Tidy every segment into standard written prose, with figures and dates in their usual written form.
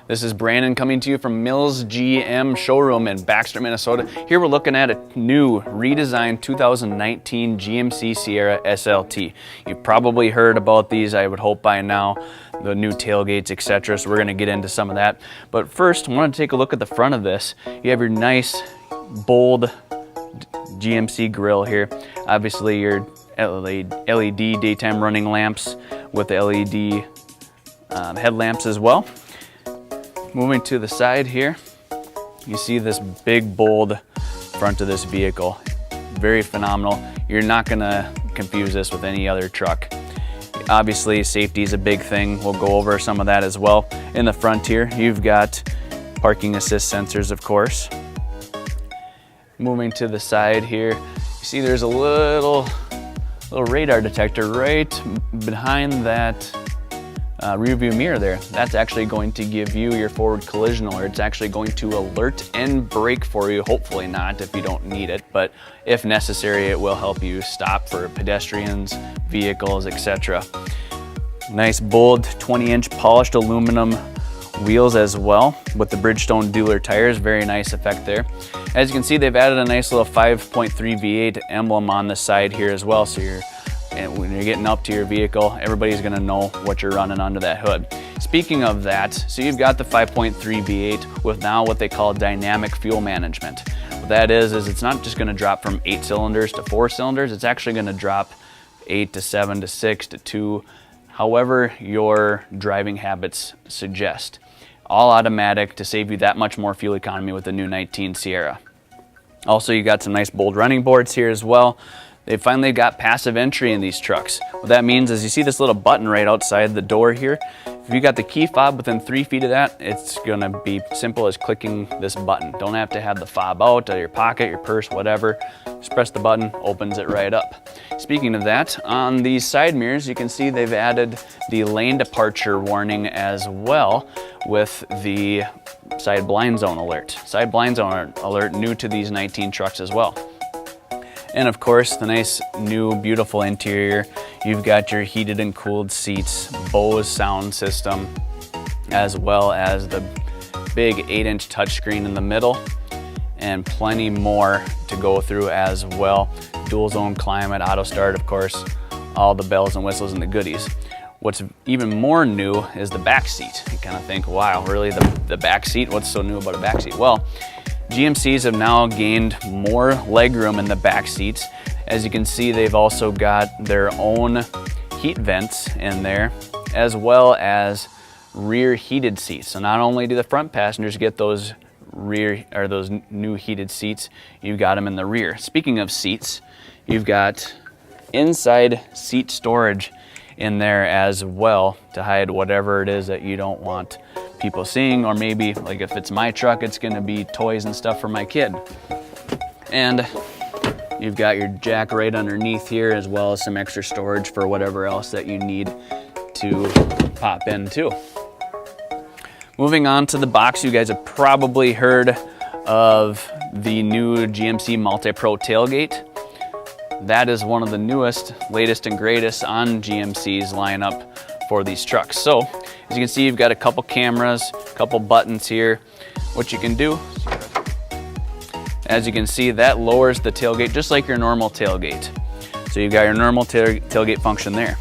This is Brandon coming to you from Mills GM showroom in Baxter, Minnesota. Here we're looking at a new redesigned 2019 GMC Sierra SLT. You've probably heard about these, I would hope by now, the new tailgates, etc. So we're going to get into some of that. But first, I want to take a look at the front of this. You have your nice, bold GMC grille here. Obviously your LED daytime running lamps with the LED headlamps as well. Moving to the side here, you see this big, bold front of this vehicle. Very phenomenal. You're not gonna confuse this with any other truck. Obviously, safety is a big thing. We'll go over some of that as well. In the front here, you've got parking assist sensors, of course. Moving to the side here, you see there's a little radar detector right behind that rear view mirror there. That's actually going to give you your forward collision alert. It's actually going to alert and brake for you. Hopefully not if you don't need it, but if necessary, it will help you stop for pedestrians, vehicles, etc. Nice bold 20-inch polished aluminum wheels as well with the Bridgestone Dueler tires. Very nice effect there. As you can see, they've added a nice little 5.3 V8 emblem on the side here as well, so when you're getting up to your vehicle, everybody's gonna know what you're running under that hood. Speaking of that, so you've got the 5.3 V8 with now what they call dynamic fuel management. What that is it's not just gonna drop from 8 cylinders to 4 cylinders, it's actually gonna drop 8 to 7 to 6 to 2, however your driving habits suggest. All automatic to save you that much more fuel economy with the new 19 Sierra. Also, you got some nice bold running boards here as well. They finally got passive entry in these trucks. What that means is you see this little button right outside the door here. If you got the key fob within 3 feet of that, it's gonna be simple as clicking this button. Don't have to have the fob out of your pocket, your purse, whatever. Just press the button, opens it right up. Speaking of that, on these side mirrors, you can see they've added the lane departure warning as well with the side blind zone alert. Side blind zone alert new to these 19 trucks as well. And of course, the nice new beautiful interior. You've got your heated and cooled seats, Bose sound system, as well as the big 8-inch touchscreen in the middle, and plenty more to go through as well. Dual zone climate, auto start, of course, all the bells and whistles and the goodies. What's even more new is the back seat. You kind of think, wow, really the back seat? What's so new about a back seat? Well, GMCs have now gained more legroom in the back seats. As you can see, they've also got their own heat vents in there, as well as rear heated seats. So not only do the front passengers get those those new heated seats, you've got them in the rear. Speaking of seats, you've got inside seat storage in there as well to hide whatever it is that you don't want people seeing, or maybe like if it's my truck, it's gonna be toys and stuff for my kid. And you've got your jack right underneath here, as well as some extra storage for whatever else that you need to pop in too. Moving on to the box, you guys have probably heard of the new GMC Multi-Pro tailgate. That is one of the newest, latest and greatest on GMC's lineup for these trucks. So as you can see, you've got a couple cameras, a couple buttons here. What you can do, as you can see, that lowers the tailgate just like your normal tailgate. So you've got your normal tailgate function there.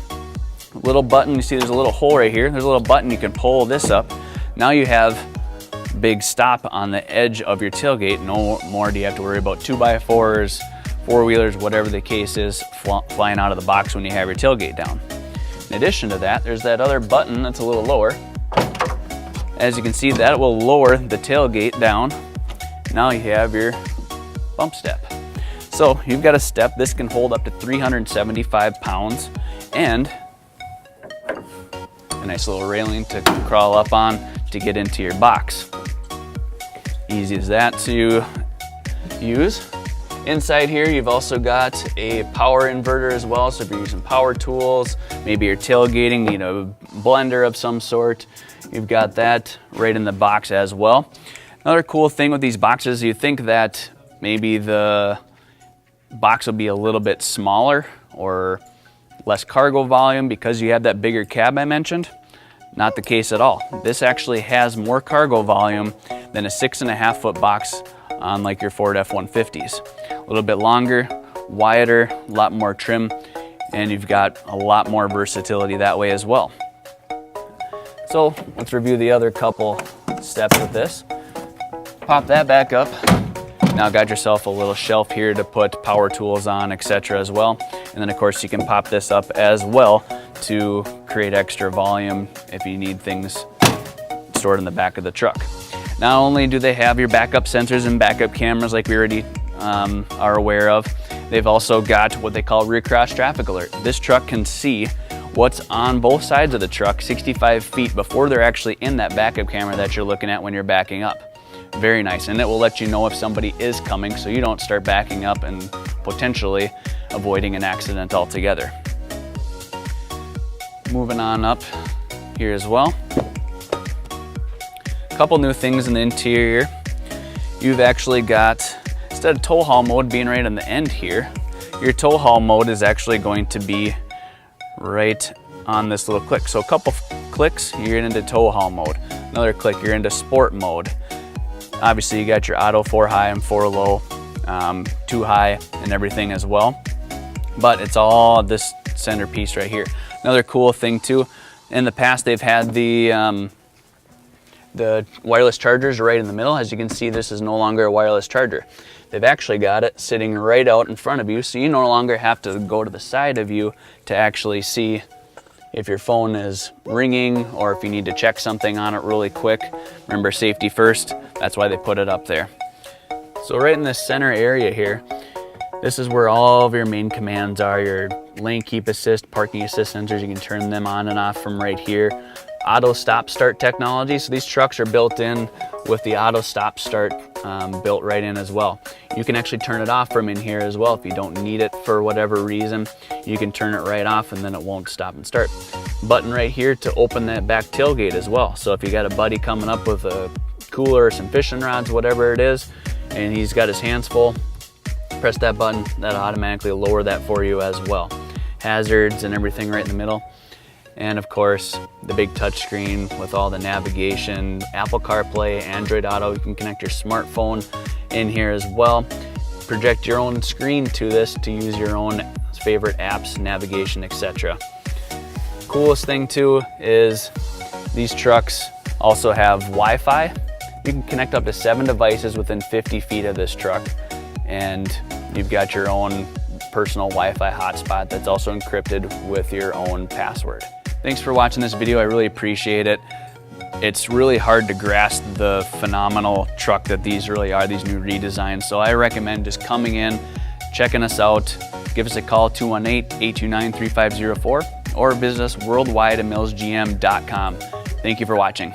Little button, you see there's a little hole right here. There's a little button, you can pull this up. Now you have big stop on the edge of your tailgate. No more do you have to worry about 2x4s, four-wheelers, whatever the case is, flying out of the box when you have your tailgate down. In addition to that, there's that other button that's a little lower. As you can see, that will lower the tailgate down. Now you have your bump step. So you've got a step. This can hold up to 375 pounds and a nice little railing to crawl up on to get into your box. Easy as that to use. Inside here, you've also got a power inverter as well. So if you're using power tools, maybe you're tailgating, need a blender of some sort, you've got that right in the box as well. Another cool thing with these boxes, you think that maybe the box will be a little bit smaller or less cargo volume because you have that bigger cab I mentioned. Not the case at all. This actually has more cargo volume than a 6.5 foot box on like your Ford F-150s. A little bit longer, wider, a lot more trim, and you've got a lot more versatility that way as well. So let's review the other couple steps with this. Pop that back up. Now got yourself a little shelf here to put power tools on, etc. as well. And then of course you can pop this up as well to create extra volume if you need things stored in the back of the truck. Not only do they have your backup sensors and backup cameras like we already are aware of, they've also got what they call rear cross traffic alert. This truck can see what's on both sides of the truck 65 feet before they're actually in that backup camera that you're looking at when you're backing up. Very nice, and it will let you know if somebody is coming so you don't start backing up and potentially avoiding an accident altogether. Moving on up here as well. A couple new things in the interior. You've actually got, instead of tow haul mode being right on the end here, your tow haul mode is actually going to be right on this little click. So a couple clicks, you're into tow haul mode. Another click, you're into sport mode. Obviously you got your auto 4 high and 4 low, 2 high and everything as well. But it's all this centerpiece right here. Another cool thing too, in the past they've had the wireless chargers right in the middle. As you can see, this is no longer a wireless charger. They've actually got it sitting right out in front of you, so you no longer have to go to the side of you to actually see if your phone is ringing or if you need to check something on it really quick. Remember, safety first. That's why they put it up there. So right in this center area here, this is where all of your main commands are. Your lane keep assist, parking assist sensors, you can turn them on and off from right here. Auto stop start technology. So these trucks are built in with the auto stop start built right in as well. You can actually turn it off from in here as well. If you don't need it for whatever reason, you can turn it right off and then it won't stop and start. Button right here to open that back tailgate as well. So if you got a buddy coming up with a cooler or some fishing rods, whatever it is, and he's got his hands full, press that button, that'll automatically lower that for you as well. Hazards and everything right in the middle. And of course, the big touchscreen with all the navigation, Apple CarPlay, Android Auto. You can connect your smartphone in here as well. Project your own screen to this to use your own favorite apps, navigation, etc. Coolest thing too is these trucks also have Wi-Fi. You can connect up to 7 devices within 50 feet of this truck, and you've got your own personal Wi-Fi hotspot that's also encrypted with your own password. Thanks for watching this video. I really appreciate it. It's really hard to grasp the phenomenal truck that these really are, these new redesigns. So I recommend just coming in, checking us out. Give us a call, 218-829-3504, or visit us worldwide at millsgm.com. Thank you for watching.